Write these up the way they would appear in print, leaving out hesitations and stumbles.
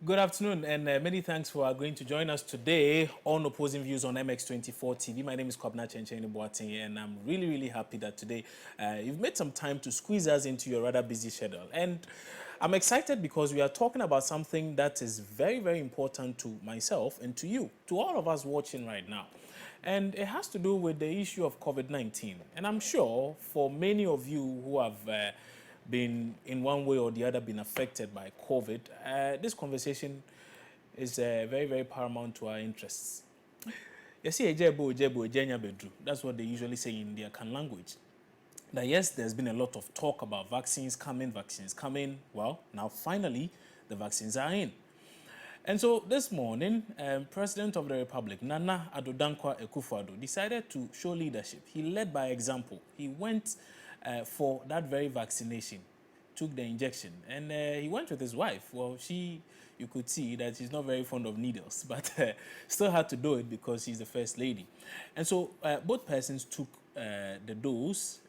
Good afternoon, and many thanks for agreeing to join us today on Opposing Views on MX24 TV. My name is Kwabena Chencheni Boateng, and I'm really happy that today you've made some time to squeeze us into your rather busy schedule. And I'm excited because we are talking about something that is very important to myself and to you, to all of us watching right now. And it has to do with the issue of COVID-19. And I'm sure for many of you who have been in one way or the other been affected by COVID, this conversation is very paramount to our interests. You see, that's what they usually say in their Kan language. Now, yes, there's been a lot of talk about vaccines coming. Well, now finally, the vaccines are in. And so this morning, President of the Republic, Nana Addo Dankwa Akufo-Addo, decided to show leadership. He led by example. He went for that very vaccination, took the injection, and he went with his wife. Well, you could see that she's not very fond of needles, but still had to do it because she's the first lady. And so both persons took the dose.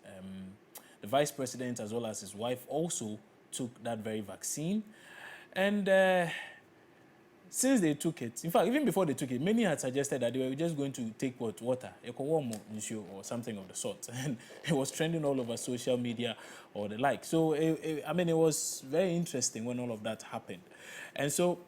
The vice president as well as his wife also took that very vaccine. And since they took it, in fact, even before they took it, many had suggested that they were just going to take water, or something of the sort. And it was trending all over social media or the like. So, it was very interesting when all of that happened. And so,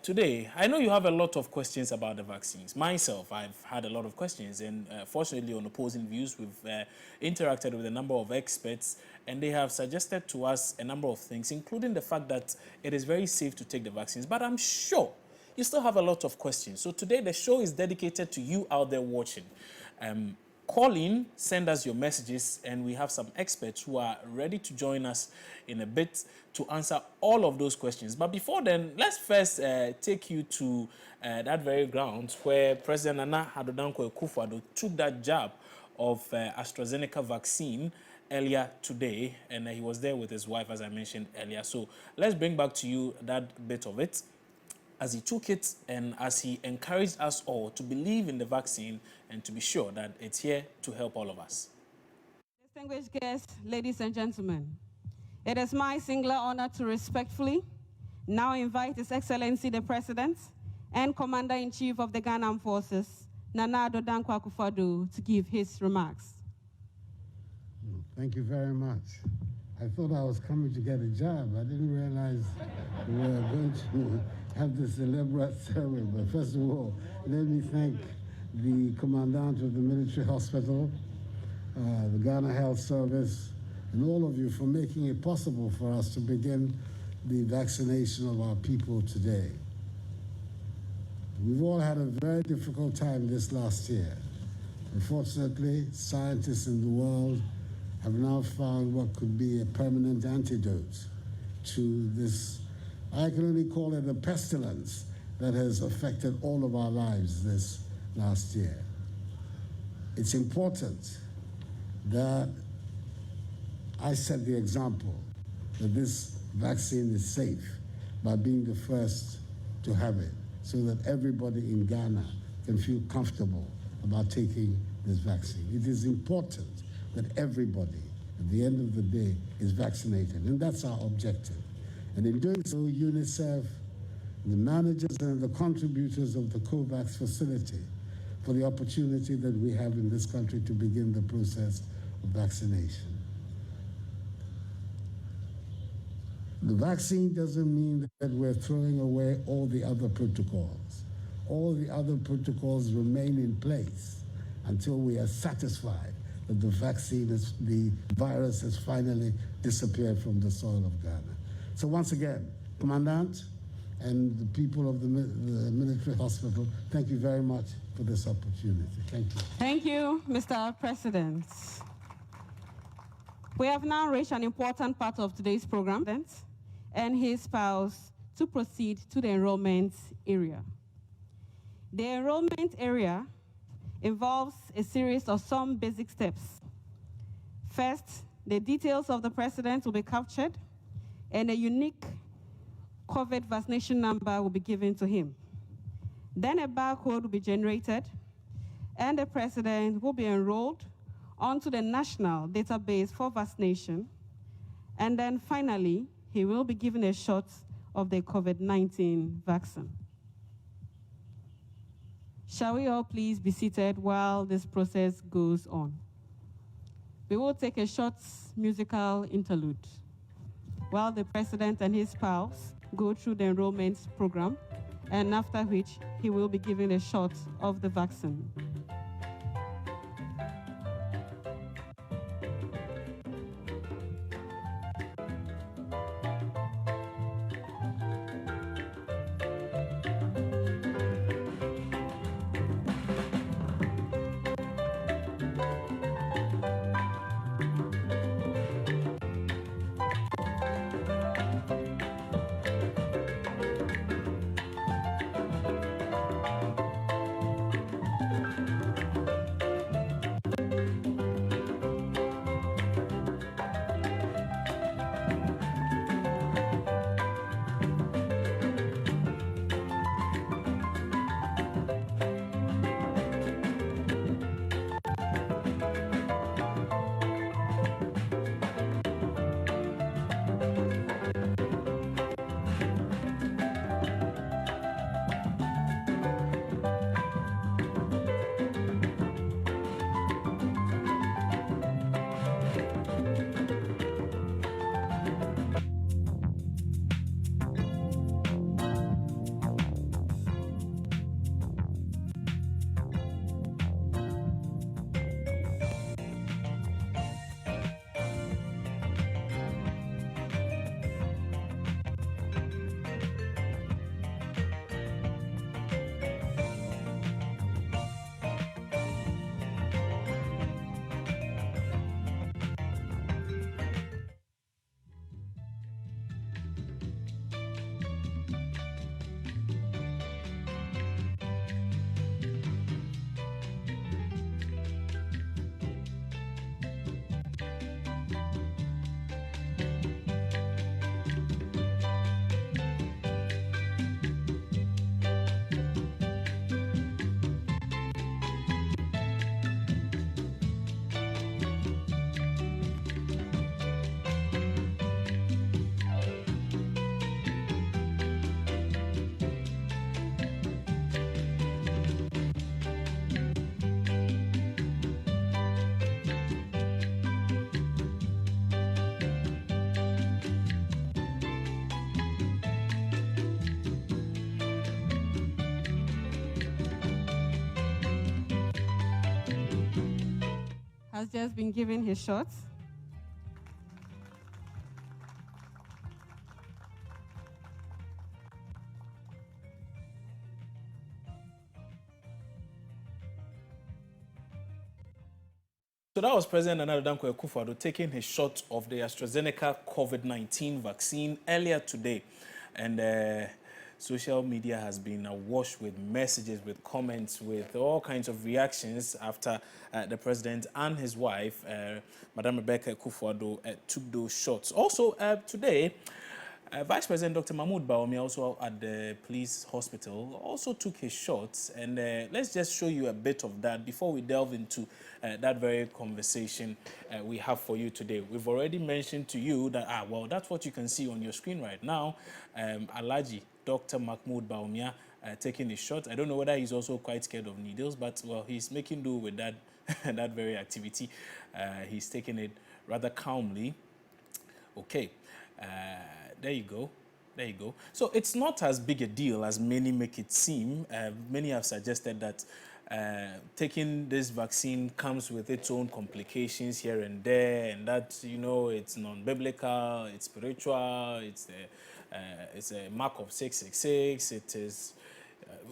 today, I know you have a lot of questions about the vaccines. Myself, I've had a lot of questions. And fortunately, on Opposing Views, we've interacted with a number of experts, and they have suggested to us a number of things, including the fact that it is very safe to take the vaccines. But I'm sure you still have a lot of questions. So today, the show is dedicated to you out there watching. Call in, send us your messages, and we have some experts who are ready to join us in a bit to answer all of those questions. But before then, let's first take you to that very ground where President Nana Addo Dankwa Akufo-Addo took that jab of AstraZeneca vaccine earlier today, and he was there with his wife, as I mentioned earlier. So let's bring back to you that bit of it as he took it and as he encouraged us all to believe in the vaccine and to be sure that it's here to help all of us. Distinguished guests, ladies and gentlemen, it is my singular honor to respectfully now invite His Excellency the President and Commander-in-Chief of the Ghana Armed Forces, Nana Addo Dankwa Akufo-Addo, to give his remarks. Thank you very much. I thought I was coming to get a job. I didn't realize we were going to have this elaborate ceremony. But first of all, let me thank the Commandant of the Military Hospital, the Ghana Health Service, and all of you for making it possible for us to begin the vaccination of our people today. We've all had a very difficult time this last year. Unfortunately, scientists in the world have now found what could be a permanent antidote to this, I can only call it a pestilence that has affected all of our lives this last year. It's important that I set the example that this vaccine is safe by being the first to have it, so that everybody in Ghana can feel comfortable about taking this vaccine. It is important that everybody, at the end of the day, is vaccinated, and that's our objective. And in doing so, UNICEF, the managers and the contributors of the COVAX facility for the opportunity that we have in this country to begin the process of vaccination. The vaccine doesn't mean that we're throwing away all the other protocols. All the other protocols remain in place until we are satisfied that the the virus has finally disappeared from the soil of Ghana. So once again, Commandant and the people of the military hospital, thank you very much for this opportunity. Thank you. Thank you, Mr. President. We have now reached an important part of today's program, and his spouse to proceed to the enrollment area. The enrollment area involves a series of some basic steps. First, the details of the president will be captured, and a unique COVID vaccination number will be given to him. Then a barcode will be generated, and the president will be enrolled onto the national database for vaccination. And then finally, he will be given a shot of the COVID-19 vaccine. Shall we all please be seated while this process goes on? We will take a short musical interlude while the President and his spouse go through the enrollment program, and after which he will be given a shot of the vaccine. Has just been given his shot. So that was President Nana Addo Dankwa Akufo-Addo taking his shot of the AstraZeneca COVID-19 vaccine earlier today. And social media has been awash with messages, with comments, with all kinds of reactions after the president and his wife, Madam Rebecca Akufo-Addo, took those shots. Also, today, Vice President Dr. Mahmoud Bawumia, also at the police hospital, also took his shots. And let's just show you a bit of that before we delve into that very conversation we have for you today. We've already mentioned to you that, well, that's what you can see on your screen right now. Alhaji Dr. Mahmoud Bawumia taking his shot. I don't know whether he's also quite scared of needles, but, well, he's making do with that, that very activity. He's taking it rather calmly. Okay. There you go. There you go. So it's not as big a deal as many make it seem. Many have suggested that taking this vaccine comes with its own complications here and there, and that, you know, it's non-biblical, it's spiritual, it's a mark of 666. It is.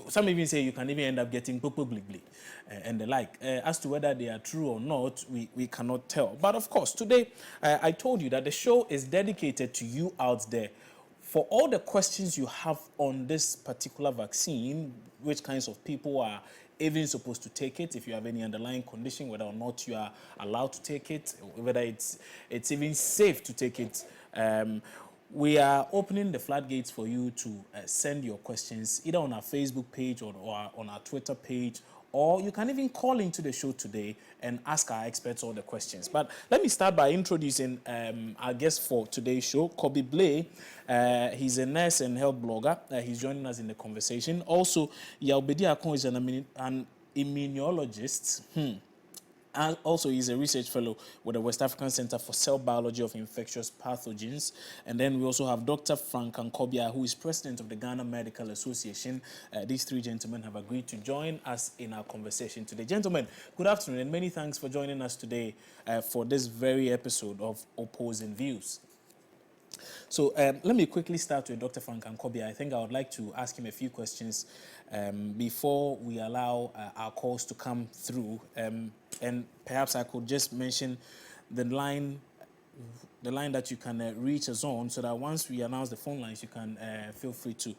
Some even say you can even end up getting popo-bli-bli and the like. As to whether they are true or not, we cannot tell. But of course, today, I told you that the show is dedicated to you out there. For all the questions you have on this particular vaccine, which kinds of people are even supposed to take it, if you have any underlying condition, whether or not you are allowed to take it, whether it's even safe to take it, we are opening the floodgates for you to send your questions either on our Facebook page or on our Twitter page or you can even call into the show today and ask our experts all the questions. But let me start by introducing our guest for today's show, Kobe Blay. He's a nurse and health blogger. He's joining us in the conversation. Also, Yaobedi Akon is an immunologist. And also, he's a research fellow with the West African Center for Cell Biology of Infectious Pathogens. And then we also have Dr. Frank Ankobia, who is president of the Ghana Medical Association. These three gentlemen have agreed to join us in our conversation today. Gentlemen, good afternoon, and many thanks for joining us today for this very episode of Opposing Views. So let me quickly start with Dr. Frank Ankobia. I think I would like to ask him a few questions before we allow our calls to come through. And perhaps I could just mention the line that you can reach us on, so that once we announce the phone lines, you can feel free to.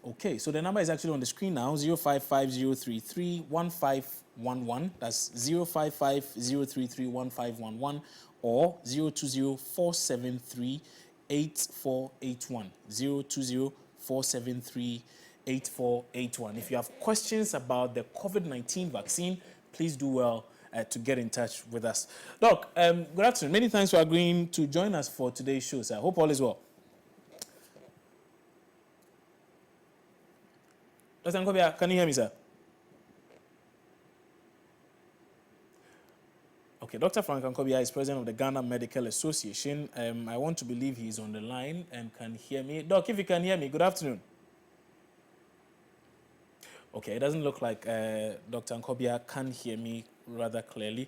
Okay, so the number is actually on the screen now, 055-033-1511. That's 055-033-1511 or 020-473-8481. 020-473-8481. If you have questions about the COVID-19 vaccine, please do well to get in touch with us. Doc, good afternoon. Many thanks for agreeing to join us for today's show, sir. I hope all is well. Dr. Ankobia, can you hear me, sir? Okay, Dr. Frank Ankobia is president of the Ghana Medical Association. I want to believe he's on the line and can hear me. Doc, if you can hear me, good afternoon. Okay, it doesn't look like Dr. Ankobia can hear me rather clearly.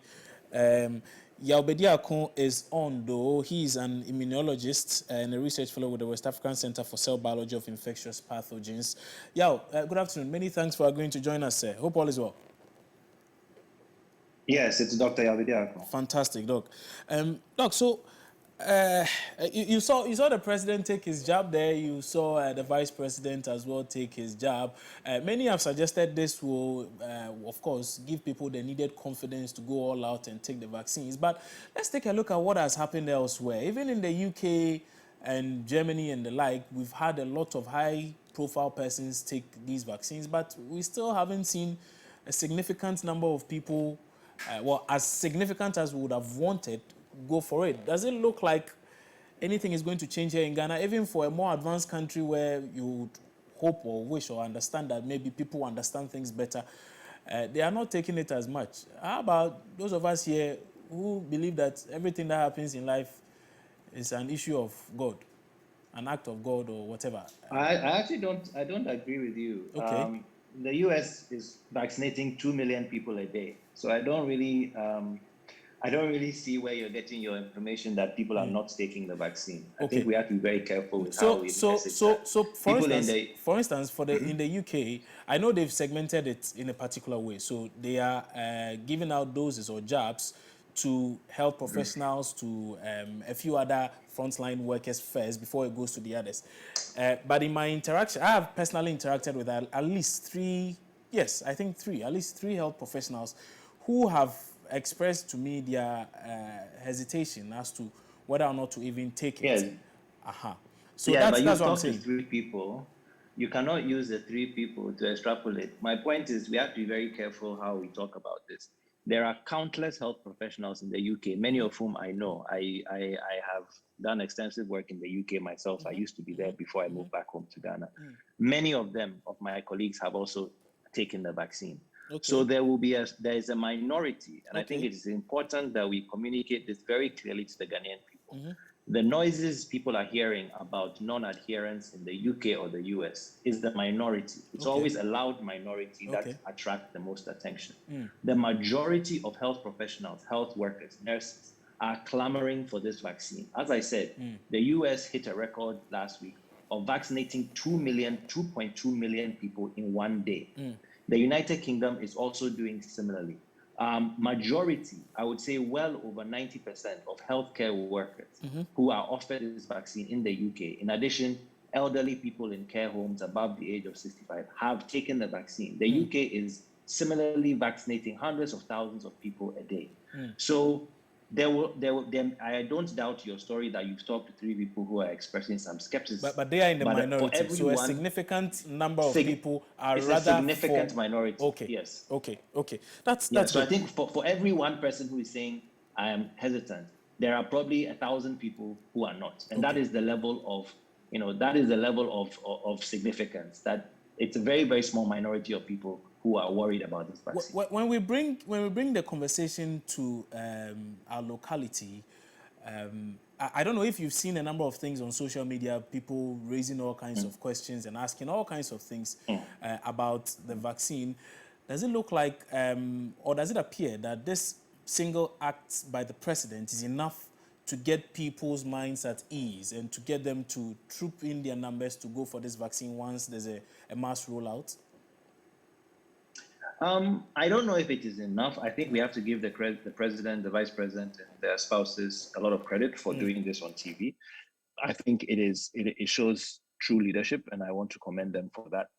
Yaobedi Akon is on, though. He's an immunologist and a research fellow with the West African Center for Cell Biology of Infectious Pathogens. Yao, good afternoon. Many thanks for agreeing to join us, sir. Hope all is well. Yes, it's Dr. Yaobedi Akon. Fantastic, Doc. Doc, so you saw the president take his job there. You saw the vice president as well take his job. Many have suggested this will, of course, give people the needed confidence to go all out and take the vaccines. But let's take a look at what has happened elsewhere. Even in the UK and Germany and the like, we've had a lot of high-profile persons take these vaccines, but we still haven't seen a significant number of people, as significant as we would have wanted, go for it. Does it look like anything is going to change here in Ghana, even for a more advanced country where you would hope or wish or understand that maybe people understand things better? They are not taking it as much. How about those of us here who believe that everything that happens in life is an issue of God, an act of God or whatever? I actually don't agree with you. Okay. The US is vaccinating 2 million people a day. So I don't really see where you're getting your information that people are not taking the vaccine. I think we have to be very careful with how we message that. So for instance, in the UK, I know they've segmented it in a particular way. So they are giving out doses or jabs to health professionals, to a few other frontline workers first before it goes to the others. But in my interaction, I have personally interacted with at least three health professionals who have expressed to me their hesitation as to whether or not to even take it. Yes. So yeah, that's but what I'm saying. To 3 people. You cannot use the 3 people to extrapolate. My point is we have to be very careful how we talk about this. There are countless health professionals in the UK, many of whom I know. I have done extensive work in the UK myself. I used to be there before I moved back home to Ghana. Many of my colleagues have also taken the vaccine. Okay. So there is a minority, and I think it is important that we communicate this very clearly to the Ghanaian people. The noises people are hearing about non-adherence in the UK or the US is the minority. It's always a loud minority that attracts the most attention. The majority of health professionals, health workers, nurses are clamoring for this vaccine. As I said, the US hit a record last week of vaccinating 2.2 million people in one day. The United Kingdom is also doing similarly. Majority, I would say well over 90% of healthcare workers who are offered this vaccine in the UK, in addition, elderly people in care homes above the age of 65 have taken the vaccine. The UK is similarly vaccinating hundreds of thousands of people a day. So I don't doubt your story that you've talked to 3 people who are expressing some skepticism. But they are in the For minority, so a everyone, significant number of people are it's a rather significant for... minority. Okay, Yes. okay. That's So good. I think for every one person who is saying I am hesitant, there are probably 1,000 people who are not, and that is the level of significance. That it's a very, very small minority of people who are worried about this vaccine. When we bring the conversation to our locality, I don't know if you've seen a number of things on social media, people raising all kinds of questions and asking all kinds of things about the vaccine. Does it look like, or does it appear that this single act by the president is enough to get people's minds at ease and to get them to troop in their numbers to go for this vaccine once there's a mass rollout? I don't know if it is enough. I think we have to give the president, the vice president, and their spouses a lot of credit for doing this on TV. I think it shows true leadership, and I want to commend them for that.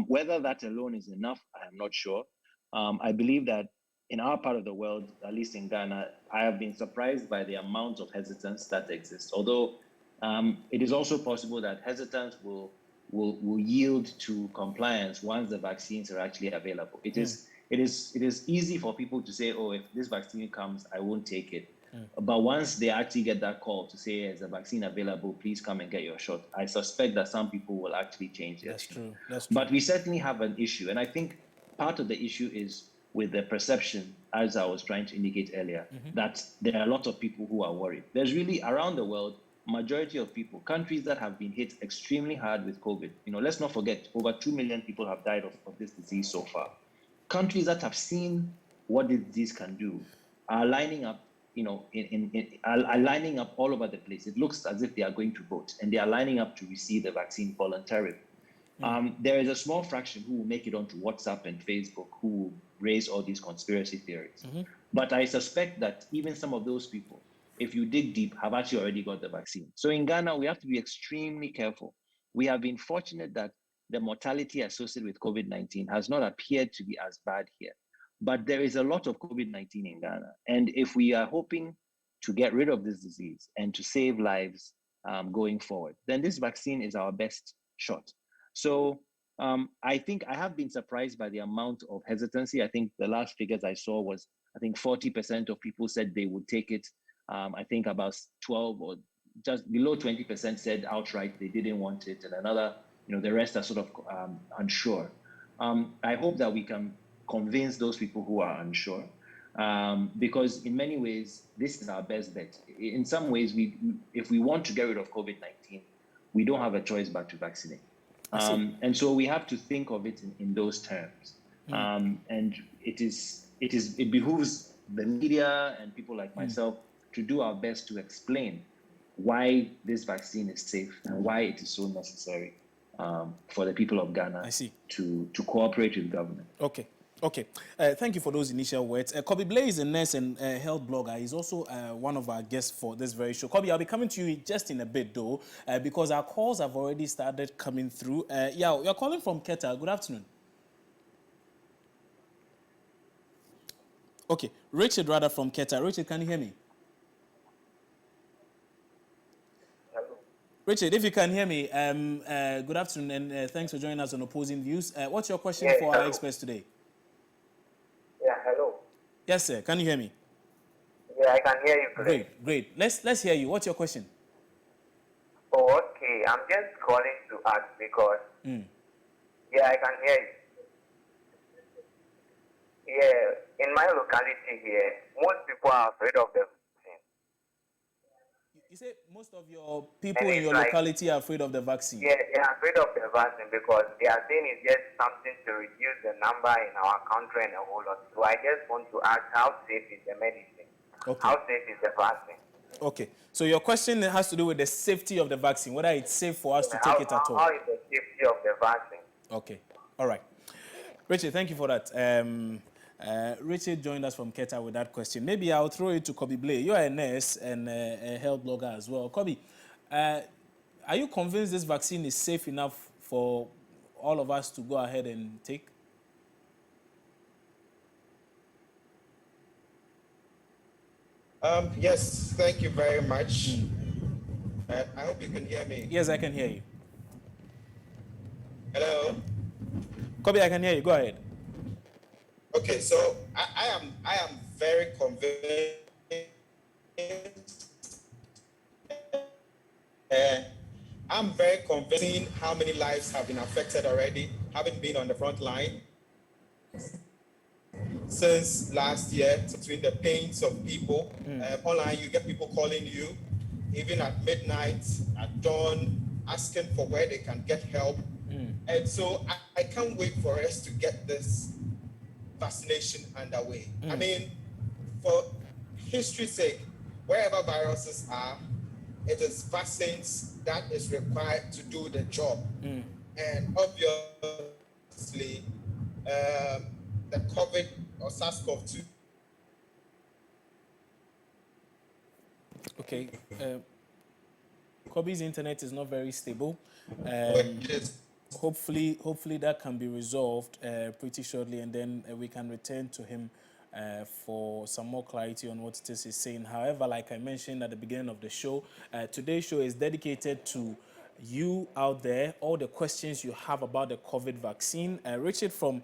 Whether that alone is enough, I am not sure. I believe that in our part of the world, at least in Ghana, I have been surprised by the amount of hesitance that exists. Although it is also possible that hesitance will yield to compliance once the vaccines are actually available. It is easy for people to say, oh, if this vaccine comes, I won't take it. But once they actually get that call to say, there's a vaccine available, please come and get your shot, I suspect that some people will actually change their tune. That's true. But we certainly have an issue. And I think part of the issue is with the perception, as I was trying to indicate earlier, that there are a lot of people who are worried. There's really, around the world, majority of people, countries that have been hit extremely hard with COVID, let's not forget, over 2 million people have died of this disease so far. Countries that have seen what the disease can do are lining up, are lining up all over the place. It looks as if they are going to vote, and they are lining up to receive the vaccine voluntarily. There is a small fraction who will make it onto WhatsApp and Facebook who will raise all these conspiracy theories. But I suspect that even some of those people, if you dig deep, have actually already got the vaccine. So in Ghana, we have to be extremely careful. We have been fortunate that the mortality associated with COVID-19 has not appeared to be as bad here. But there is a lot of COVID-19 in Ghana. And if we are hoping to get rid of this disease and to save lives going forward, then this vaccine is our best shot. So I think I have been surprised by the amount of hesitancy. I think the last figures I saw was, 40% of people said they would take it. I think about 12 or just below 20% said outright they didn't want it, and another, the rest are sort of unsure. I hope that we can convince those people who are unsure, because in many ways, this is our best bet. In some ways, if we want to get rid of COVID-19, we don't have a choice but to vaccinate. And so we have to think of it in those terms. And it behooves the media and people like myself to do our best to explain why this vaccine is safe and why it is so necessary for the people of Ghana to cooperate with government. Okay. Thank you for those initial words. Kobe Blay is a nurse and health blogger. He's also one of our guests for this very show. Kobe, I'll be coming to you just in a bit, though, because our calls have already started coming through. You're calling from Keta. Good afternoon. Okay, Richard rather from Keta. Richard, can you hear me? Hello. Richard, if you can hear me, good afternoon and thanks for joining us on Opposing Views. What's your question for our experts today? Yeah, hello. Yes, sir. Can you hear me? Yeah, I can hear you clearly. Great. Let's hear you. What's your question? Oh, okay. I'm just calling to ask because yeah, I can hear you. Yeah, in my locality here, most people are afraid of the vaccine. You say most of your people in your locality are afraid of the vaccine? Yeah, they are afraid of the vaccine because they are saying it's just something to reduce the number in our country and a whole lot. So I just want to ask, how safe is the medicine? Okay. How safe is the vaccine? Okay. So your question has to do with the safety of the vaccine, whether it's safe for us to take it at all. How is the safety of the vaccine? Okay. All right. Richard, thank you for that. Richard joined us from Keta with that question. Maybe I'll throw it to Kobe Blay. You're a nurse and a health blogger as well. Kobe, are you convinced this vaccine is safe enough for all of us to go ahead and take? Yes, thank you very much. I hope you can hear me. Yes, I can hear you. Hello. Kobe, I can hear you. Go ahead. Okay, so I am very convinced. Uh, I'm very convinced seeing how many lives have been affected already, having been on the front line since last year. Between the pains of people online, you get people calling you, even at midnight, at dawn, asking for where they can get help. And so I can't wait for us to get this vaccination underway. I mean, for history's sake, wherever viruses are, it is vaccines that is required to do the job. And obviously, the COVID or SARS-CoV-2 Okay. Kobe's internet is not very stable. which is Hopefully that can be resolved pretty shortly, and then we can return to him for some more clarity on what this is saying. However, like I mentioned at the beginning of the show, today's show is dedicated to you out there, all the questions you have about the COVID vaccine. Richard from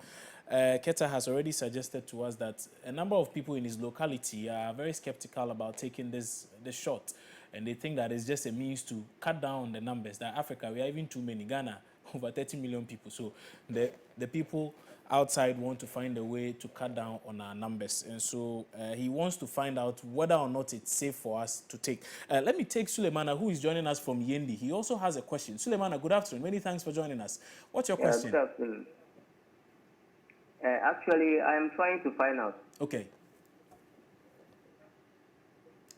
Keta has already suggested to us that a number of people in his locality are very skeptical about taking this shot, and they think that it's just a means to cut down the numbers. That Africa, we are even too many. Ghana, over 30 million people. So the people outside want to find a way to cut down on our numbers. And so he wants to find out whether or not it's safe for us to take. Let me take Suleimana, who is joining us from Yendi. He also has a question. Suleimana, good afternoon. Many thanks for joining us. What's your question? Good afternoon. Actually, I'm trying to find out. Okay.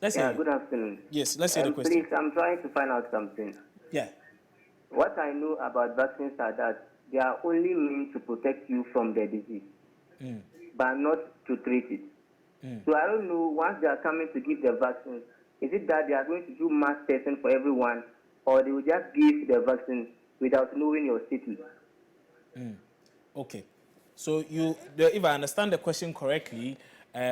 Let's hear Good afternoon. Yes, let's hear the question. Please, I'm trying to find out something. Yeah. What I know about vaccines are that they are only meant to protect you from the disease, but not to treat it. So I don't know, once they are coming to give the vaccine, is it that they are going to do mass testing for everyone, or they will just give the vaccine without knowing your status? Okay. So if I understand the question correctly,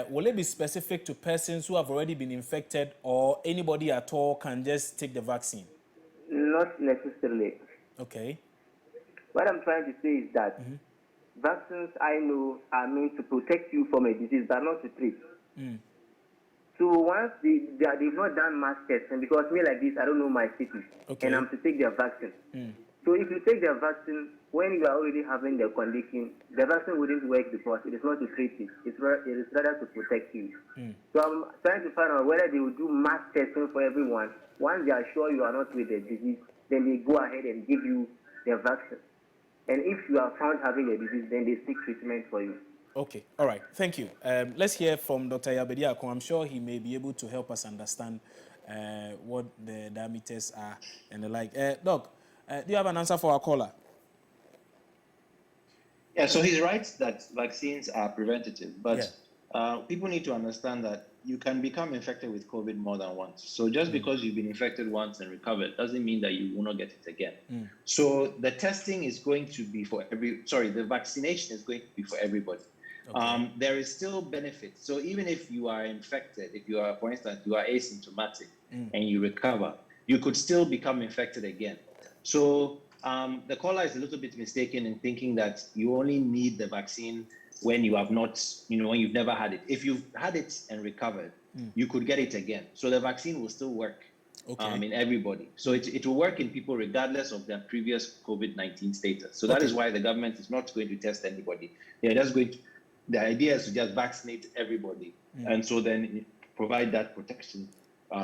will it be specific to persons who have already been infected, or anybody at all can just take the vaccine? Not necessarily. Okay. What I'm trying to say is that vaccines, I know, are meant to protect you from a disease, but not to treat. So once they've not done mass testing, because me like this, I don't know my status, and I'm to take their vaccine. So if you take the vaccine when you are already having the condition, the vaccine wouldn't work because it is not to treat it. It is rather to protect you. So I'm trying to find out whether they will do mass testing for everyone. Once they are sure you are not with the disease, then they go ahead and give you the vaccine. And if you are found having a disease, then they seek treatment for you. Okay, all right, thank you. Let's hear from Dr. Yabediako. I'm sure he may be able to help us understand what the diameters are and the like. Doc, do you have an answer for our caller? Yeah, so he's right that vaccines are preventative, but people need to understand that you can become infected with COVID more than once. So just because you've been infected once and recovered doesn't mean that you will not get it again. So the testing is going to be for the vaccination is going to be for everybody. Okay. There is still benefit. So even if you are infected, if you are, for instance, you are asymptomatic and you recover, you could still become infected again. So the caller is a little bit mistaken in thinking that you only need the vaccine when you have not, when you've never had it. If you've had it and recovered, you could get it again. So the vaccine will still work in everybody. So it will work in people regardless of their previous COVID-19 status. So that is why the government is not going to test anybody. They're just going to, the idea is to just vaccinate everybody. And so then provide that protection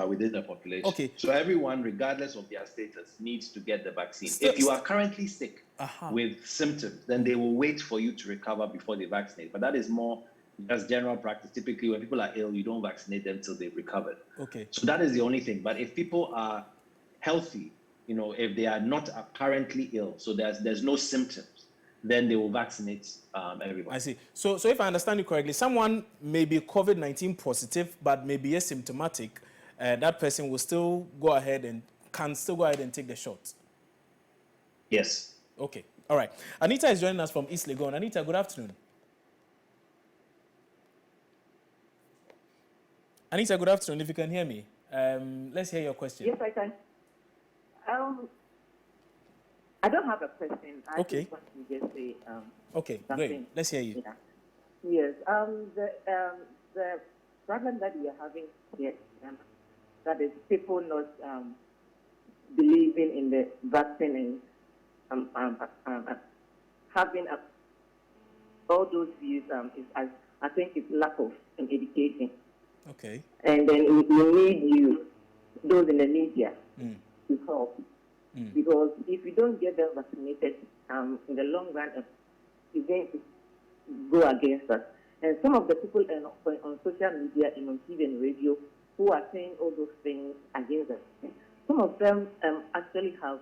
within the population. Okay. So everyone, regardless of their status, needs to get the vaccine. If you are currently sick with symptoms, then they will wait for you to recover before they vaccinate. But that is more just general practice. Typically, when people are ill, you don't vaccinate them until they've recovered. Okay. So that is the only thing. But if people are healthy, if they are not currently ill, so there's no symptoms, then they will vaccinate everyone. I see. So if I understand you correctly, someone may be COVID-19 positive, but may be asymptomatic. That person will still go ahead and can still go ahead and take the shot. Yes. Okay. All right. Anita is joining us from East Legon. Anita, good afternoon. Anita, good afternoon. If you can hear me, let's hear your question. Yes, I can. I don't have a question. I Okay. just want to just say Okay, something. great. Let's hear you. Yeah. Yes. The problem that we are having here, that is people not believing in the vaccine and having all those views is I think it's lack of education. Okay. And then we need those in the media, to help. Because if we don't get them vaccinated, in the long run, it's going to go against us. And some of the people on social media and on TV and radio who are saying all those things against us, some of them actually have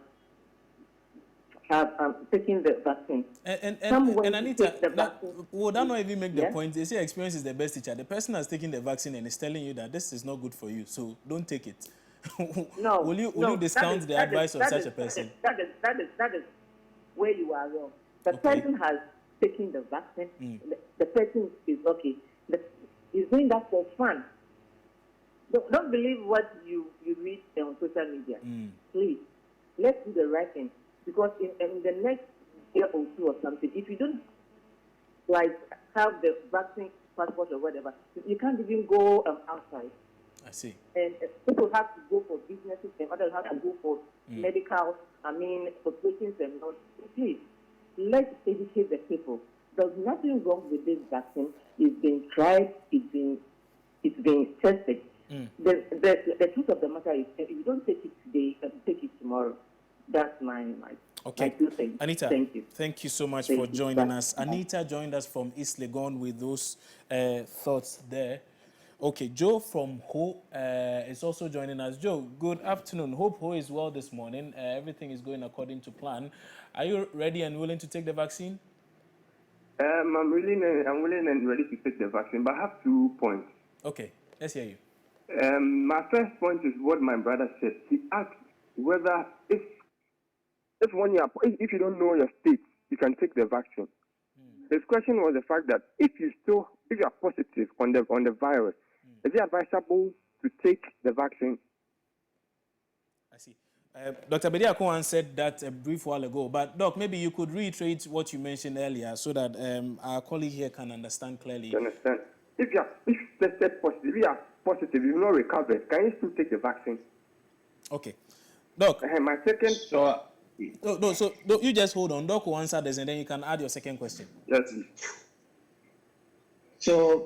taken the vaccine. And Some Anita, take the vaccine. would that not even make the Yes? point? They say experience is the best teacher. The person has taken the vaccine and is telling you that this is not good for you, so don't take it. No. Will you discount the advice of such a person? That is where you are wrong. The person has taken the vaccine. The person is okay. He's doing that for fun. Don't believe what you read on social media. Please, let's do the right thing. Because in the next year or two or something, if you don't have the vaccine passport or whatever, you can't even go outside. I see. And people have to go for businesses and others have to go for medical, operations and not. Please, let's educate the people. There's nothing wrong with this vaccine. It's been tried, it's been tested. The truth of the matter is, if you don't take it today, take it tomorrow. That's my Okay. two things. Anita, thank you. Thank you so much Thank for you. joining Bye. us. Anita joined us from East Legon with those thoughts there. Okay, Joe from Ho is also joining us. Joe, good afternoon. Hope Ho is well this morning. Everything is going according to plan. Are you ready and willing to take the vaccine? I'm willing and ready to take the vaccine, but I have 2 points. Okay, let's hear you. My first point is what my brother said. He asked whether if you don't know your state, you can take the vaccine. His question was the fact that if you are positive on the virus, is it advisable to take the vaccine? I see. Dr. Bediako answered that a brief while ago, but Doc, maybe you could reiterate what you mentioned earlier so that our colleague here can understand clearly. You understand? If tested positive, you are positive, you will not recover. Can you still take the vaccine? Okay. Doc. My second... So you just hold on. Doc will answer this and then you can add your second question. Yes. So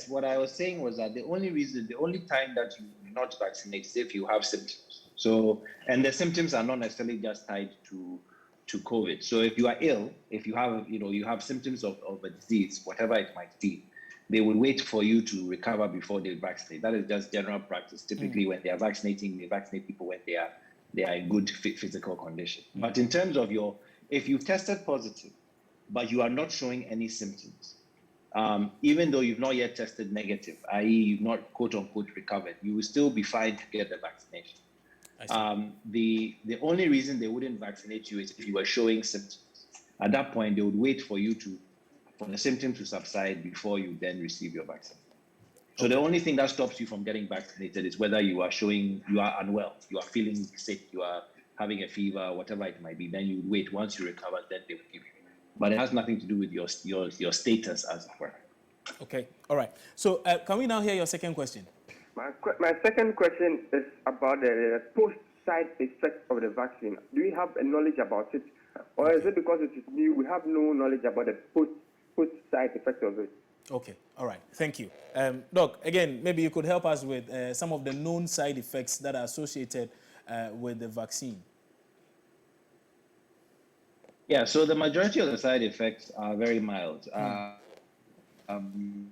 what I was saying was that the only time that you do not vaccinate is if you have symptoms. So, and the symptoms are not necessarily just tied to COVID. So if you are ill, if you have symptoms of a disease, whatever it might be, they will wait for you to recover before they vaccinate. That is just general practice. Typically, when they are vaccinating, they vaccinate people when they are in good physical condition. But in terms of if you've tested positive, but you are not showing any symptoms, even though you've not yet tested negative, i.e. you've not quote unquote recovered, you will still be fine to get the vaccination. The only reason they wouldn't vaccinate you is if you were showing symptoms. At that point, they would wait for the symptoms to subside before you then receive your vaccine. So the only thing that stops you from getting vaccinated is whether you are unwell, you are feeling sick, you are having a fever, whatever it might be. Then you would wait. Once you recover, then they will give you. But it has nothing to do with your status, as it were. Okay. All right. So can we now hear your second question? My second question is about the post-side effects of the vaccine. Do we have a knowledge about it? Or is it because it is new, we have no knowledge about the post-side effects of it? Okay. All right. Thank you. Doc, again, maybe you could help us with some of the known side effects that are associated with the vaccine. Yeah, so the majority of the side effects are very mild.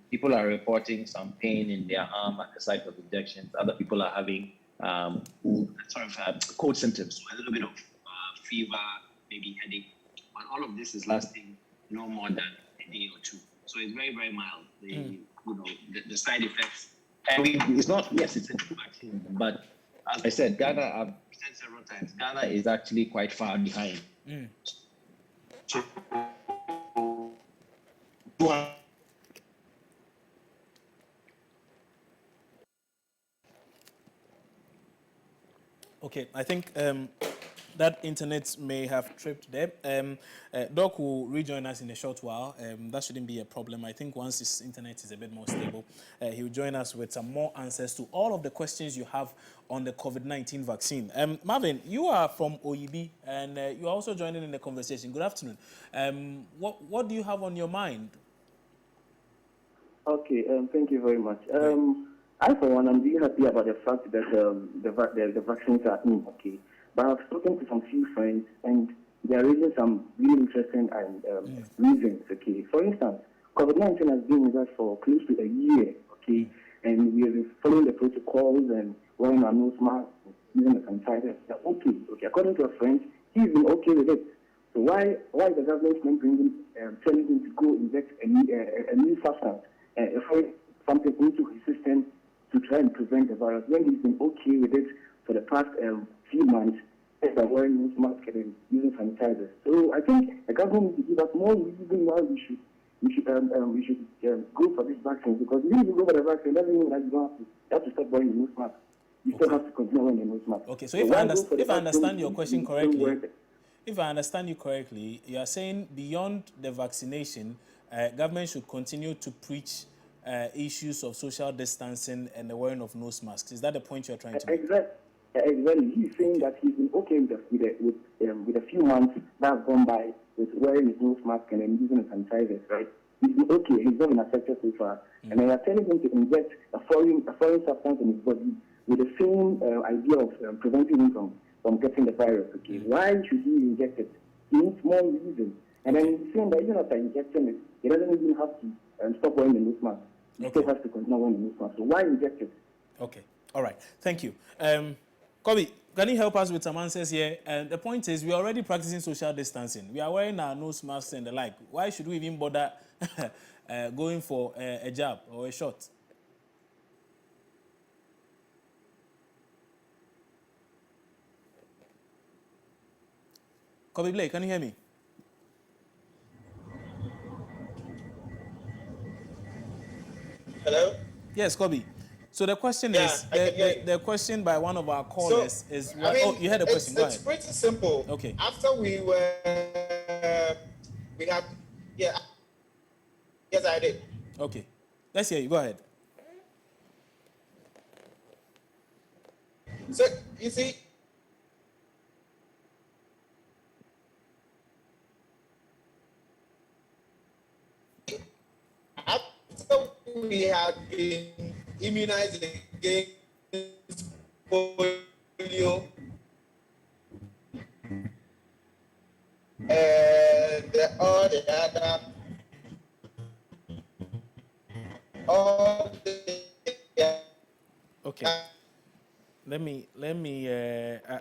People are reporting some pain in their arm at the site of injections. Other people are having cold symptoms, so a little bit of fever, maybe headache. But all of this is lasting no more than a day or two. So it's very, very mild. The side effects. And it's not, yes, it's a true vaccine, but as I said, Ghana, I've said several times, Ghana is actually quite far behind. So, Okay, I think that internet may have tripped there. Doc will rejoin us in a short while. That shouldn't be a problem. I think once his internet is a bit more stable, he'll join us with some more answers to all of the questions you have on the COVID-19 vaccine. Marvin, you are from OEB and you are also joining in the conversation. Good afternoon. What do you have on your mind? Okay, thank you very much. I, for one, I'm really happy about the fact that the vaccines are in, okay. But I've spoken to some few friends, and they are raising some really interesting reasons, okay. For instance, COVID-19 has been with us for close to a year, okay, and we have been following the protocols and wearing our nose masks, using the sanitizer. Okay. According to a friend, he's been okay with it. So why the government not telling him to go inject a new substance, something into his system to try and prevent the virus when he's been okay with it for the past few months by wearing nose masks and using sanitizers? So I think the government needs to give us more reason why we should go for this vaccine, because if you go for the vaccine, it doesn't mean that you have to stop wearing the nose mask. You still have to continue wearing the nose mask. Okay, so if I understand your question correctly, if I understand you correctly, you are saying beyond the vaccination, government should continue to preach issues of social distancing and the wearing of nose masks. Is that the point you're trying to make? Exactly. He's saying that he's been okay with a few months that have gone by with wearing his nose mask and then using the sanitizers, right? He's been okay. He's not been affected so far. And they are telling him to inject a foreign substance in his body with the same idea of preventing him from getting the virus, okay? Why should he inject it? He needs more reason. And then he's saying that even after injecting it, he doesn't even have to stop wearing the nose mask. He still has to continue wearing the nose mask. So why inject it? Okay. All right. Thank you. Kobe, can you help us with some answers here? The point is, we are already practicing social distancing. We are wearing our nose masks and the like. Why should we even bother going for a jab or a shot? Kobe Blake, can you hear me? Hello? Yes, Kobe. So the question is, the question by one of our callers is, oh, you had a question, go ahead. It's pretty simple. Okay. After we had, yes, I did. Okay. Let's hear you, go ahead. So, you see, after we had been immunized against polio and all the Okay. Let me.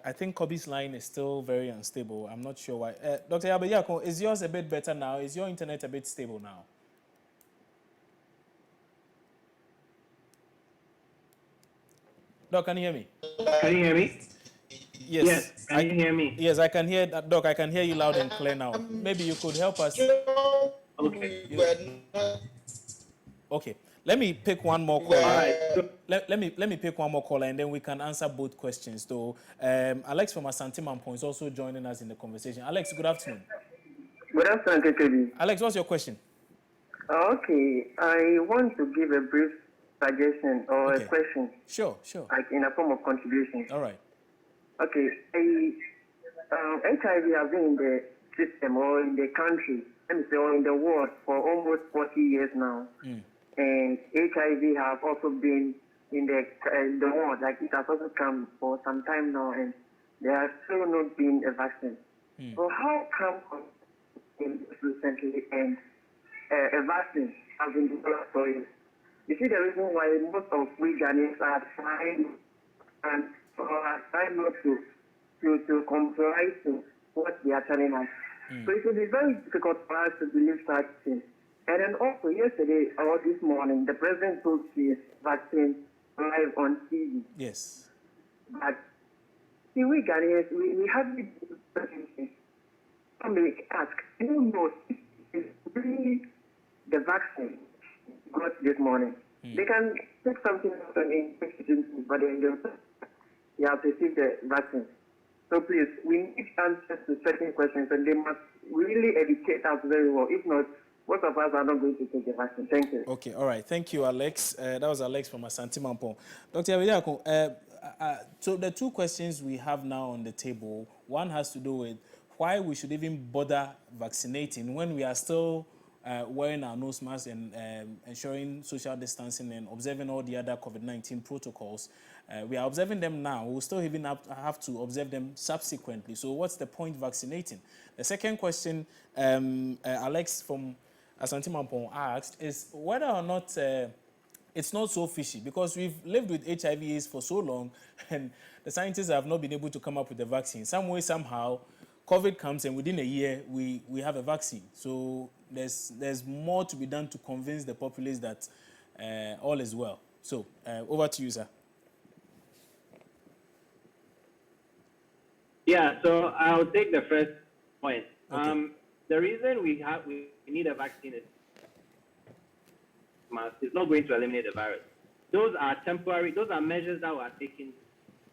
I think Kobe's line is still very unstable. I'm not sure why. Dr. Yabayako, is yours a bit better now? Is your internet a bit stable now? Doc, can you hear me? Can you hear me? Yes. Can you hear me? Yes, I can hear that, Doc. I can hear you loud and clear now. Maybe you could help us. Okay. Okay. Let me pick one more caller. Right. Let me pick one more caller, and then we can answer both questions. So, Alex from Asante Mampo is also joining us in the conversation. Alex, good afternoon. Good afternoon, KKB. Alex, what's your question? Okay, I want to give a brief suggestion or a question. Sure. Like in a form of contribution. All right. Okay, HIV has been in the system or in the country, let me say, or in the world for almost 40 years now. And HIV have also been in the world, like it has also come for some time now, and there has still not been a vaccine. So how come recently and a vaccine has been developed for it? You see the reason why most of we Ghanaians are trying and are trying not to comply to what they are telling us. So it will be very difficult for us to believe such things. And then also yesterday or this morning, the president took his vaccine live on TV. Yes. But see, we Ghanaians, we have this somebody ask, do you know if really the vaccine got this morning? They can take something else and infect it, but then he has received the vaccine. So please, we need answers to certain questions, and they must really educate us very well. If not, most of us are not going to take the vaccine. Thank you. Okay, all right. Thank you, Alex. That was Alex from Asante Mampong. Dr. Abediako, so the two questions we have now on the table, one has to do with why we should even bother vaccinating when we are still wearing our nose masks and ensuring social distancing and observing all the other COVID-19 protocols. We are observing them now. We'll still even have to observe them subsequently. So what's the point vaccinating? The second question, Alex from Asante Mampong asked, is whether or not it's not so fishy, because we've lived with HIV/AIDS for so long and the scientists have not been able to come up with a vaccine. Some way, somehow, COVID comes and within a year we have a vaccine. So there's more to be done to convince the populace that all is well. So over to you, sir. Yeah, so I'll take the first point. Okay. The reason we need a vaccine is it's not going to eliminate the virus. Those are temporary, those are measures that were taken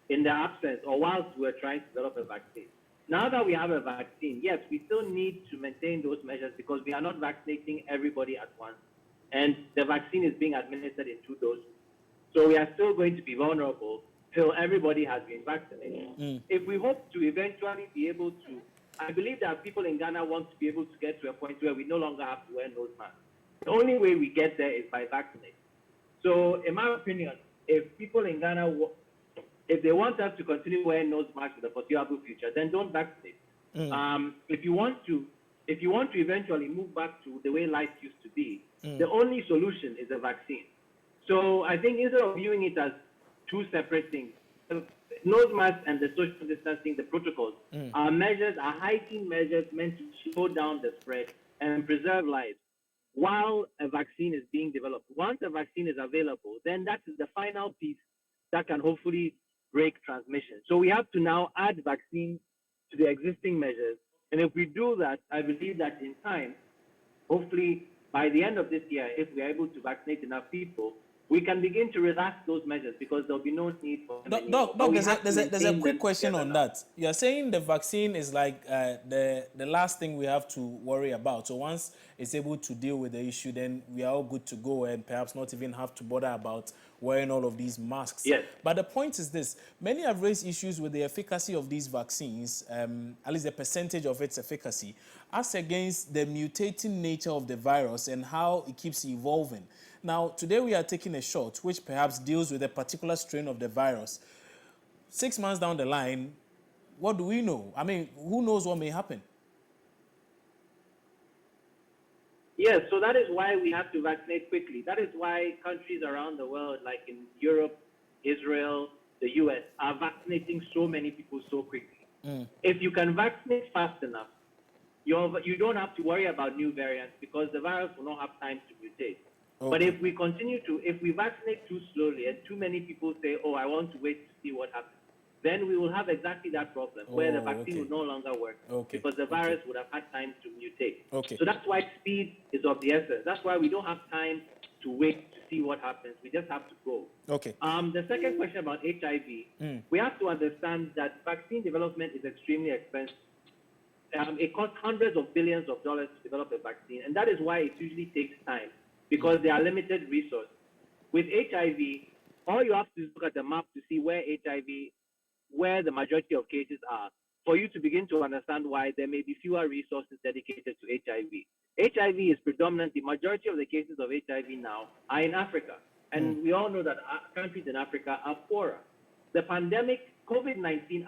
in the absence or whilst we were trying to develop a vaccine. Now that we have a vaccine, yes, we still need to maintain those measures because we are not vaccinating everybody at once. And the vaccine is being administered in 2 doses. So we are still going to be vulnerable till everybody has been vaccinated. If we hope to eventually be able to, I believe that people in Ghana want to be able to get to a point where we no longer have to wear nose masks. The only way we get there is by vaccinating. So in my opinion, if people in Ghana, if they want us to continue wearing nose masks for the foreseeable future, then don't vaccinate. If you want to eventually move back to the way life used to be, the only solution is a vaccine. So I think instead of viewing it as two separate things, nose masks and the social distancing, the protocols, are heightened measures meant to slow down the spread and preserve lives while a vaccine is being developed. Once a vaccine is available, then that is the final piece that can hopefully break transmission. So we have to now add vaccine to the existing measures. And if we do that, I believe that in time, hopefully by the end of this year, if we are able to vaccinate enough people, we can begin to relax those measures because there'll be no need for them. Doc, there's a quick question on that. You're saying the vaccine is like the last thing we have to worry about. So once it's able to deal with the issue, then we are all good to go and perhaps not even have to bother about wearing all of these masks. Yes. But the point is this: many have raised issues with the efficacy of these vaccines, at least the percentage of its efficacy, as against the mutating nature of the virus and how it keeps evolving. Now, today we are taking a shot which perhaps deals with a particular strain of the virus. 6 months down the line, what do we know? I mean, who knows what may happen? Yes, so that is why we have to vaccinate quickly. That is why countries around the world, like in Europe, Israel, the US, are vaccinating so many people so quickly. If you can vaccinate fast enough, you don't have to worry about new variants because the virus will not have time to mutate. Okay. But if we vaccinate too slowly and too many people say, oh, I want to wait to see what happens, then we will have exactly that problem where the vaccine will no longer work because the virus would have had time to mutate. So that's why speed is of the essence. That's why we don't have time to wait to see what happens. We just have to go. The second question about HIV, we have to understand that vaccine development is extremely expensive. It costs hundreds of billions of dollars to develop a vaccine, and that is why it usually takes time because there are limited resources. With HIV, all you have to do is look at the map to see where the majority of cases are, for you to begin to understand why there may be fewer resources dedicated to HIV. HIV is predominantly, majority of the cases of HIV now are in Africa. And we all know that countries in Africa are poorer. The pandemic, COVID-19,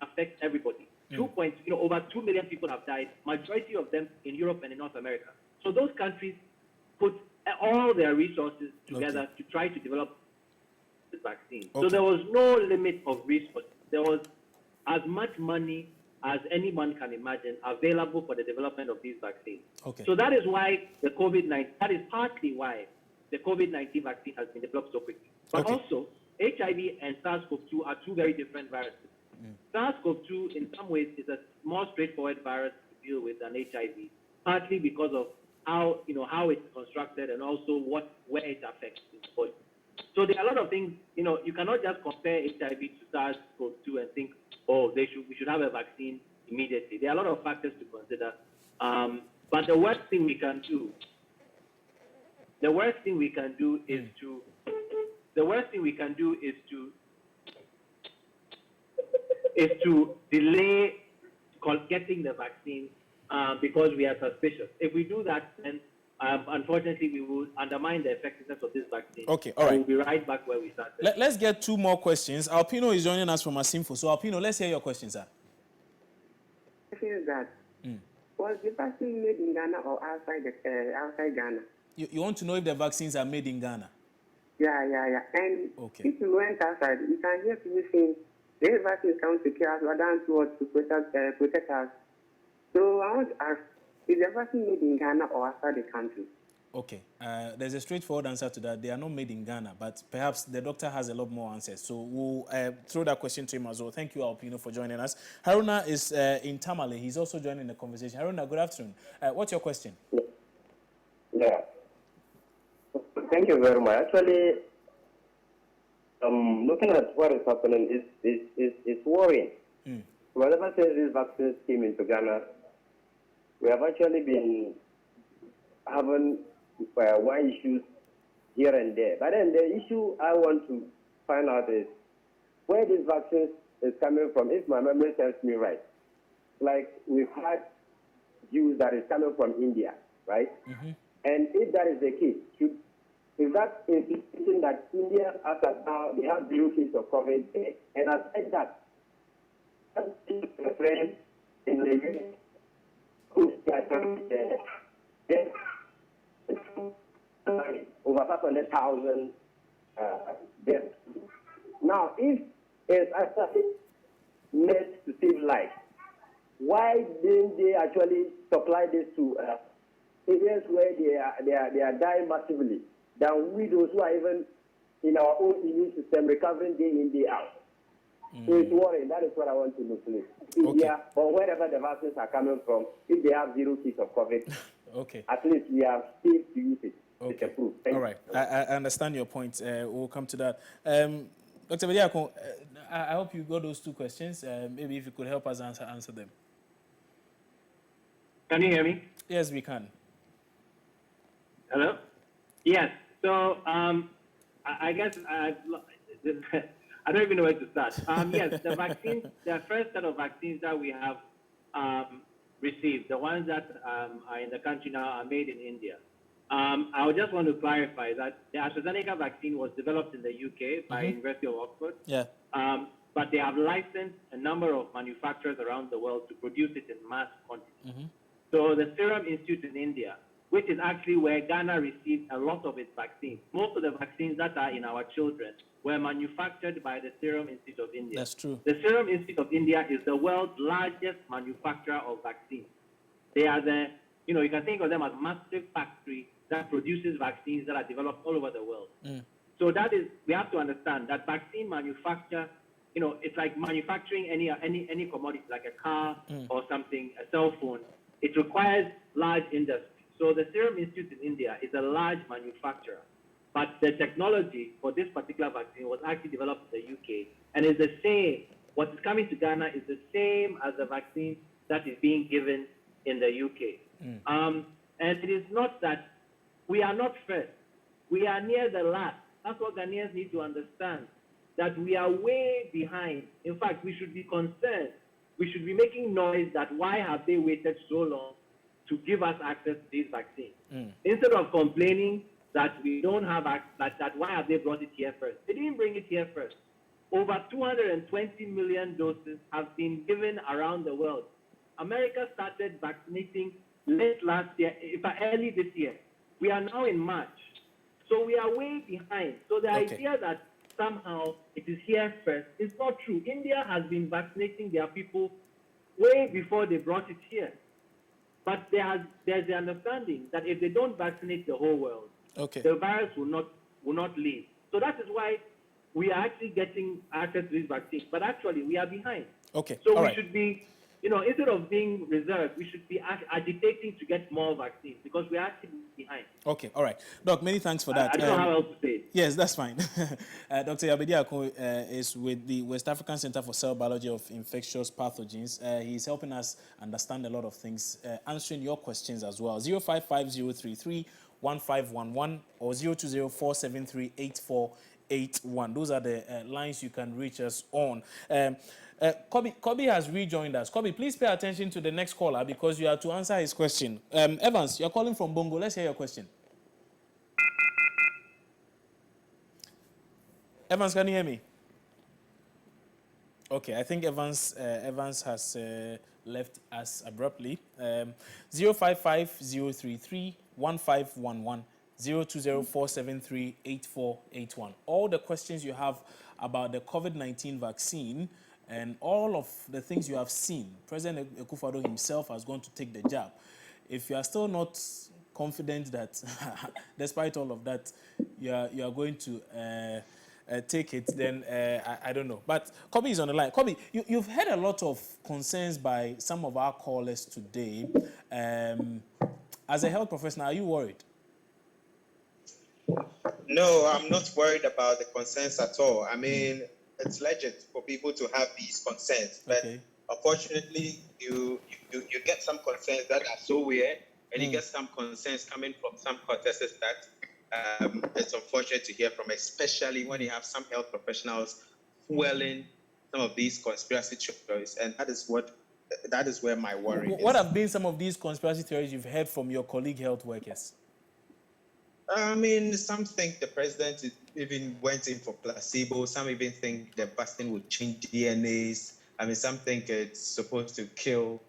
affects everybody. Over 2 million people have died, majority of them in Europe and in North America. So those countries put all their resources together to try to develop this vaccine. So there was no limit of resources. There was as much money as anyone can imagine available for the development of these vaccines. So that is why that is partly why the COVID-19 vaccine has been developed so quickly. But also, HIV and SARS-CoV-2 are two very different viruses. SARS-CoV-2 in some ways is a more straightforward virus to deal with than HIV, partly because of how it's constructed and also where it affects in the body. So there are a lot of things, you cannot just compare HIV to SARS-CoV-2 and think, oh, we should have a vaccine immediately. There are a lot of factors to consider. But the worst thing we can do is to delay getting the vaccine because we are suspicious. If we do that, then unfortunately we will undermine the effectiveness of this vaccine. Okay, all right. We'll be right back where we started. Let's get 2 more questions. Alpino is joining us from Asimfo. So Alpino, let's hear your question, sir. I feel that was the vaccine made in Ghana or outside Ghana? You want to know if the vaccines are made in Ghana? Yeah. And okay. If you went outside, you can hear people saying, these vaccines come to kill us, but down to protect us. So I want to ask, is the vaccine made in Ghana or outside the country? Okay, there's a straightforward answer to that. They are not made in Ghana, but perhaps the doctor has a lot more answers. So we'll throw that question to him as well. Thank you, Alpino, for joining us. Haruna is in Tamale. He's also joining the conversation. Haruna, good afternoon. What's your question? Yeah. Thank you very much. Actually, looking at what is happening is worrying. Whenever since these vaccines came into Ghana, we have actually been having one issues here and there. But then the issue I want to find out is where this vaccine is coming from, if my memory serves me right. Like we've had news that is coming from India, right? And if that is the case, is that implicating that India, as of now, they have 0 cases of COVID? And I said that, a friend in the US who's over 500,000 deaths. Now, if it's actually meant to save life, why didn't they actually supply this to areas where they are dying massively than we those who are even in our own immune system recovering day in, day out? So it's worrying. That is what I want to know, please. India or wherever the vaccines are coming from, if they have 0 cases of COVID, at least we are safe to use it. It's approved. All right. I understand your point. We'll come to that. Dr. Bediako, I hope you got those 2 questions. Maybe if you could help us answer them. Can you hear me? Yes, we can. Hello? Yes. So I guess I don't even know where to start. Yes, the vaccines, the first set of vaccines that we have received, the ones that are in the country now are made in India. I would just want to clarify that the AstraZeneca vaccine was developed in the UK by University of Oxford. Yeah. But they have licensed a number of manufacturers around the world to produce it in mass quantity. So the Serum Institute in India, which is actually where Ghana received a lot of its vaccines. Most of the vaccines that are in our children were manufactured by the Serum Institute of India. That's true. The Serum Institute of India is the world's largest manufacturer of vaccines. They are you can think of them as massive factory that produces vaccines that are developed all over the world. So that is, we have to understand that vaccine manufacture, it's like manufacturing any commodity, like a car or something, a cell phone. It requires large industry. So the Serum Institute in India is a large manufacturer, but the technology for this particular vaccine was actually developed in the UK, and is the same. What is coming to Ghana is the same as the vaccine that is being given in the UK. And it is not that we are not first. We are near the last. That's what Ghanaians need to understand, that we are way behind. In fact, we should be concerned. We should be making noise that why have they waited so long to give us access to these vaccines? Instead of complaining that we don't have access, that why have they brought it here first? They didn't bring it here first. Over 220 million doses have been given around the world. America started vaccinating late last year, early this year. We are now in March. So we are way behind. So the idea that somehow it is here first is not true. India has been vaccinating their people way before they brought it here. But there's the understanding that if they don't vaccinate the whole world, the virus will not leave. So that is why we are actually getting access to these vaccines. But actually, we are behind. So we should be, instead of being reserved, we should be agitating to get more vaccines because we are actually behind. All right. Doc, many thanks for that. I don't know how else to say it. Yes, that's fine. Dr. Yabedi is with the West African Center for Cell Biology of Infectious Pathogens. He's helping us understand a lot of things, answering your questions as well. 055-033-1511 or 020-473-8481. Those are the lines you can reach us on. Kobe has rejoined us. Kobe, please pay attention to the next caller because you have to answer his question. Evans, you're calling from Bongo. Let's hear your question. Evans, can you hear me? Okay, I think Evans has left us abruptly. 055-033-1511, 020-473-8481. All the questions you have about the COVID-19 vaccine and all of the things you have seen, President Akufo-Addo himself has gone to take the jab. If you are still not confident that, despite all of that, you are going to take it, then I don't know. But Kobe is on the line. Kobe, you've heard a lot of concerns by some of our callers today. As a health professional, are you worried? No, I'm not worried about the concerns at all. I mean, it's legit for people to have these concerns, but unfortunately, you get some concerns that are so weird, and you get some concerns coming from some contestants that it's unfortunate to hear from, especially when you have some health professionals fueling some of these conspiracy theories, and that is where my worry is. What have been some of these conspiracy theories you've heard from your colleague health workers? I mean, some think the president even went in for placebo. Some even think the vaccine would change DNAs. I mean, some think it's supposed to kill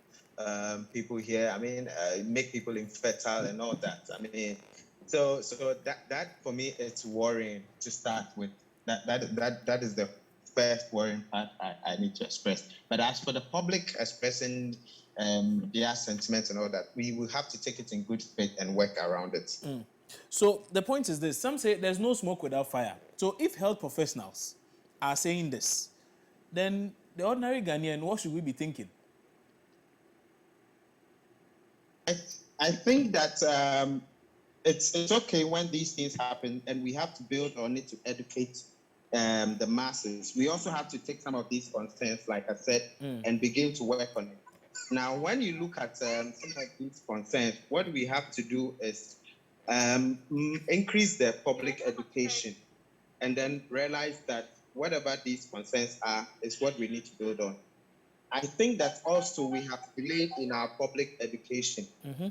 people here. I mean, make people infertile and all that. I mean, so that for me, it's worrying to start with. That is the first worrying part I need to express. But as for the public expressing their sentiments and all that, we will have to take it in good faith and work around it. So the point is this: some say there's no smoke without fire. So if health professionals are saying this, then the ordinary Ghanaian, what should we be thinking? I think that it's okay when these things happen, and we have to build on it to educate the masses. We also have to take some of these concerns, like I said, and begin to work on it. Now, when you look at some of these concerns, what we have to do is increase the public education, and then realize that whatever these concerns are is what we need to build on. I think that also we have delayed in our public education,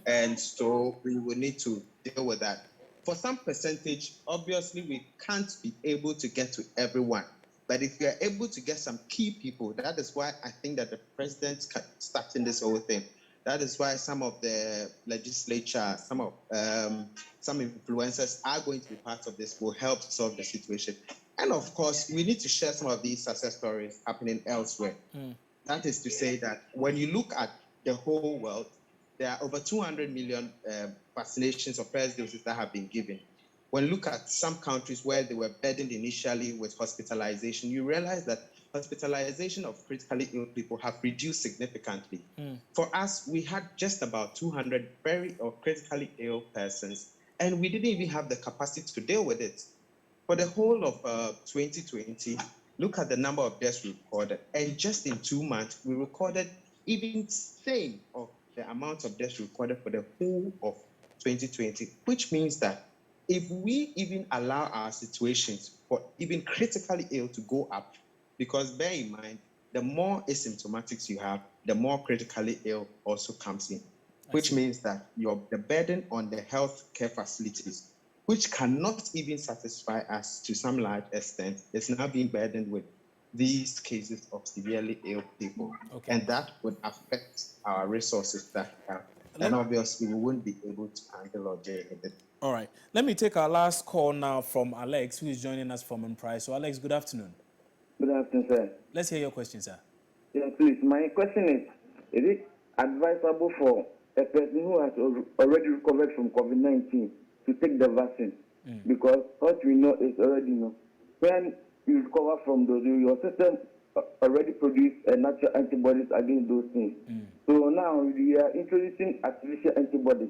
and so we will need to deal with that. For some percentage, obviously we can't be able to get to everyone, but if we are able to get some key people, that is why I think that the president starting this whole thing. That is why some of the legislature, some influencers are going to be part of this, will help solve the situation. And of course, we need to share some of these success stories happening elsewhere. That is to say that when you look at the whole world, there are over 200 million vaccinations or first doses that have been given. When you look at some countries where they were burdened initially with hospitalization, you realize that hospitalization of critically ill people have reduced significantly. For us, we had just about 200 very or critically ill persons, and we didn't even have the capacity to deal with it. For the whole of 2020, look at the number of deaths we recorded, and just in 2 months, we recorded even same of the amount of deaths recorded for the whole of 2020, which means that if we even allow our situations for even critically ill to go up, because bear in mind, the more asymptomatics you have, the more critically ill also comes in, which means that the burden on the healthcare facilities, which cannot even satisfy us to some large extent, is now being burdened with these cases of severely ill people. And that would affect our resources that we have. And obviously, we wouldn't be able to handle or deal with it. All right. Let me take our last call now from Alex, who is joining us from Emprise. So, Alex, good afternoon. Good afternoon, sir. Let's hear your question, sir. Yeah, please. My question is it advisable for a person who has already recovered from COVID-19 to take the vaccine? Because what we know is already when you recover from those, your system already produced natural antibodies against those things. So now we are introducing artificial antibodies.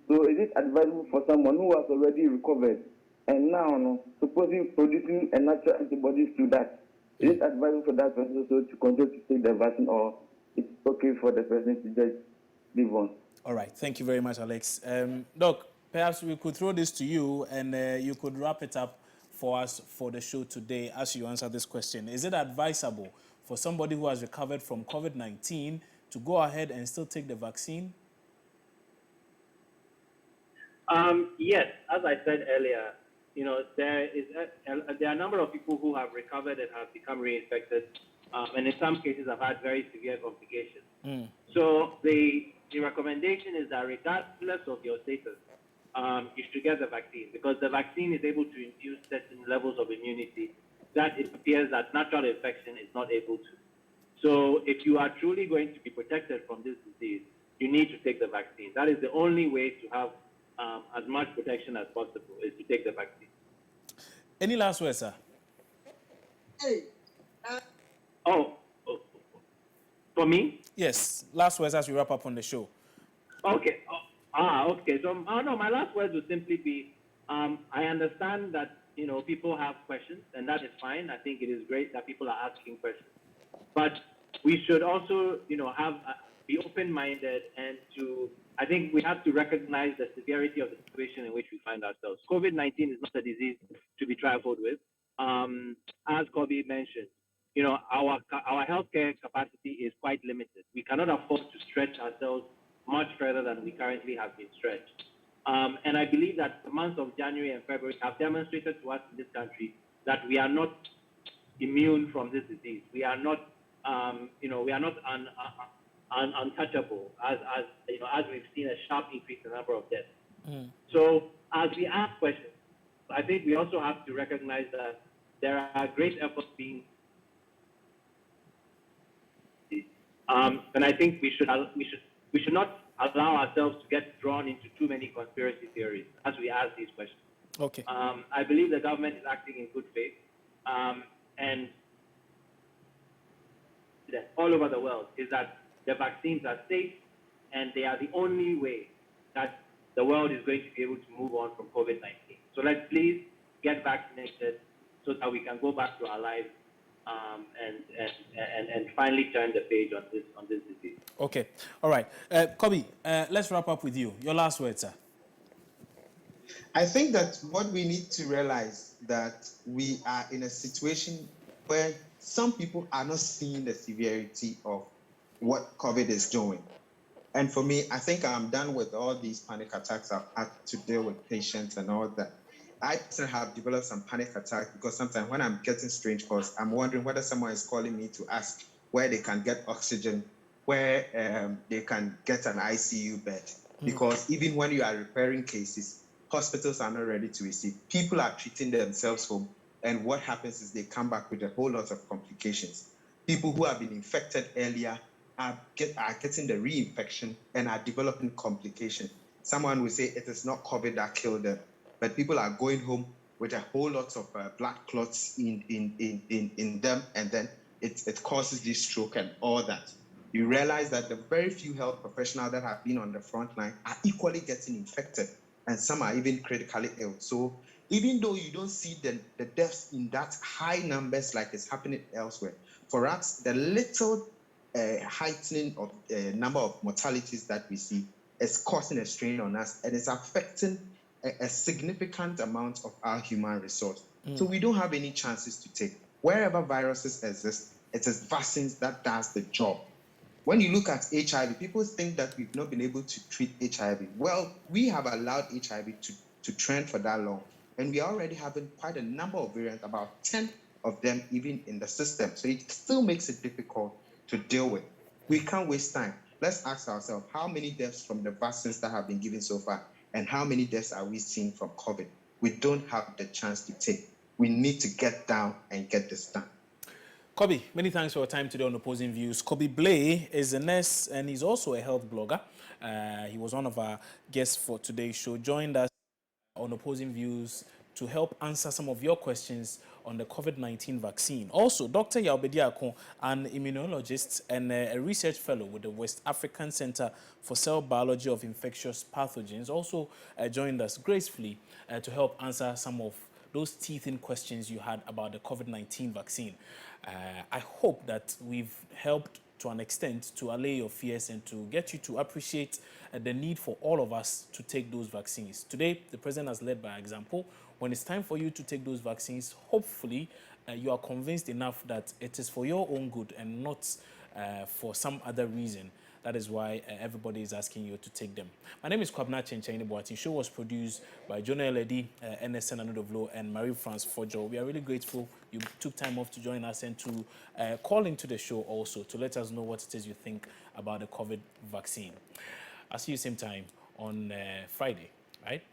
So is it advisable for someone who has already recovered and now, no, supposing producing a natural antibodies to that, is it advisable for that person also to continue to take the vaccine, or it's okay for the person to just live on? All right. Thank you very much, Alex. Doc, perhaps we could throw this to you and you could wrap it up for us for the show today as you answer this question. Is it advisable for somebody who has recovered from COVID-19 to go ahead and still take the vaccine? Yes, as I said earlier, there are a number of people who have recovered and have become reinfected, and in some cases have had very severe complications. So the recommendation is that regardless of your status, you should get the vaccine, because the vaccine is able to induce certain levels of immunity that it appears that natural infection is not able to. So if you are truly going to be protected from this disease, you need to take the vaccine. That is the only way to have as much protection as possible, is to take the vaccine. Any last words, sir? For me? Yes, last words as we wrap up on the show. Okay. Okay. So, no, my last words would simply be, I understand that, people have questions, and that is fine. I think it is great that people are asking questions. But we should also, be open-minded, and I think we have to recognize the severity of the situation in which we find ourselves. COVID-19 is not a disease to be trifled with. As Kobe mentioned, our healthcare capacity is quite limited. We cannot afford to stretch ourselves much further than we currently have been stretched. And I believe that the months of January and February have demonstrated to us in this country that we are not immune from this disease. We are not, we are not untouchable, as we've seen a sharp increase in the number of deaths. So as we ask questions, I think we also have to recognize that there are great efforts being, and I think we should not allow ourselves to get drawn into too many conspiracy theories as we ask these questions. Okay. I believe the government is acting in good faith, and all over the world is that the vaccines are safe, and they are the only way that the world is going to be able to move on from COVID-19. So let's please get vaccinated so that we can go back to our lives and finally turn the page on this disease. Okay. All right. Kobe, let's wrap up with you. Your last words, sir. I think that what we need to realize that we are in a situation where some people are not seeing the severity of what COVID is doing. And for me, I think I'm done with all these panic attacks I've had to deal with patients and all that. I personally have developed some panic attacks because sometimes when I'm getting strange calls, I'm wondering whether someone is calling me to ask where they can get oxygen, where they can get an ICU bed. Because even when you are repairing cases, hospitals are not ready to receive. People are treating themselves home. And what happens is they come back with a whole lot of complications. People who have been infected earlier are getting the reinfection and are developing complications. Someone will say it is not COVID that killed them, but people are going home with a whole lot of blood clots in them, and then it causes this stroke and all that. You realize that the very few health professionals that have been on the front line are equally getting infected, and some are even critically ill. So even though you don't see the deaths in that high numbers like it's happening elsewhere, for us, the little heightening of number of mortalities that we see is causing a strain on us, and it's affecting a significant amount of our human resource. So we don't have any chances to take. Wherever viruses exist, it is vaccines that does the job. When you look at HIV, people think that we've not been able to treat HIV. Well, we have allowed HIV to trend for that long, and we are already having quite a number of variants, about 10 of them even in the system. So it still makes it difficult to deal with. We can't waste time. Let's ask ourselves, how many deaths from the vaccines that have been given so far, and how many deaths are we seeing from COVID? We don't have the chance to take. We need to get down and get this done. Kobe, many thanks for your time today on Opposing Views. Kobe Blay is a nurse and he's also a health blogger. He was one of our guests for today's show. Joined us on Opposing Views to help answer some of your questions on the COVID-19 vaccine. Also, Dr. Yaobedi, an immunologist and a research fellow with the West African Center for Cell Biology of Infectious Pathogens, also joined us gracefully to help answer some of those teething questions you had about the COVID-19 vaccine. I hope that we've helped to an extent to allay your fears and to get you to appreciate the need for all of us to take those vaccines. Today, the president has led by example. When it's time for you to take those vaccines, hopefully you are convinced enough that it is for your own good and not for some other reason. That is why everybody is asking you to take them. My name is Kwabena Chencheni Boatin. Show was produced by Jonah Eledi, NSN Anudovlo, and Marie-France Fojo. We are really grateful you took time off to join us and to call into the show also to let us know what it is you think about the COVID vaccine. I'll see you same time on Friday, right?